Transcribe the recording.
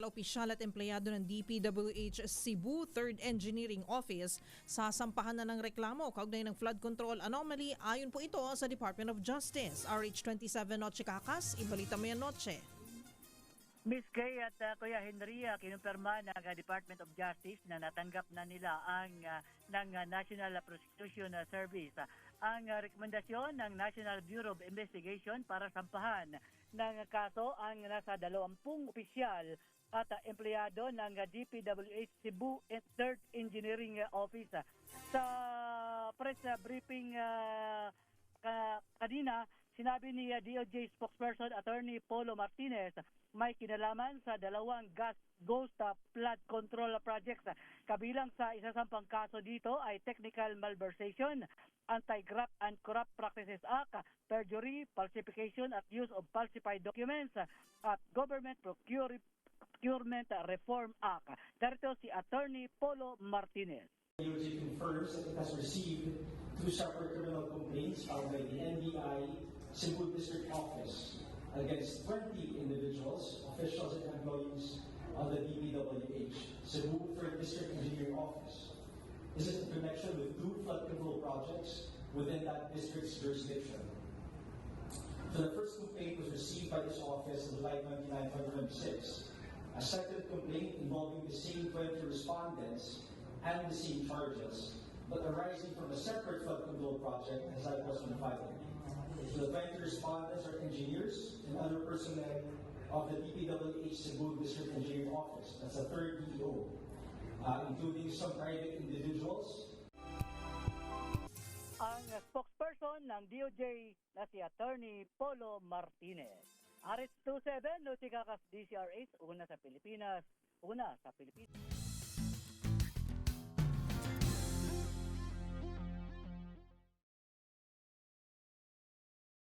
opisyal at empleyado ng DPWH Cebu 3rd Engineering Office sasampahan na ng reklamo kaugnay ng flood control anomaly ayon po ito sa Department of Justice. RH27 Noche Cacas, ibalita mo yan Noche. Miss Kay at Kuya Henry, kinumpirma ng Department of Justice na natanggap na nila ng National Prosecution Service ang rekomendasyon ng National Bureau of Investigation para sampahan ng kaso ang nasa 20 opisyal at empleyado ng DPWH Cebu 3rd Engineering Office. Sa press briefing kanina, sinabi ni DOJ spokesperson Attorney Polo Martinez may kinalaman sa dalawang ghost flood control projects. Kabilang sa isasampang kaso dito ay technical malversation, Anti-Graft and Corrupt Practices Act, perjury, falsification at use of falsified documents at Government Procurement Reform Act. Darito si Attorney Polo Martinez. DOJ confirms that it has received two separate criminal complaints filed by the NBI Cebu District Office against 20 individuals, officials and employees of the DPWH Cebu 3rd District Engineering Office. This is in connection with two flood control projects within that district's jurisdiction. So the first complaint was received by this office on July 29, 2026. A second complaint involving the same 20 respondents and the same charges, but arising from a separate flood control project as I was on filing. So the 20 respondents are engineers and other personnel of the DPWH Cebu District Engineering Office. That's the third DEO, including some private individuals. Ang spokesperson ng DOJ na si Attorney Polo Martinez. RH27, Noche Cacas, DCRH, una sa Pilipinas.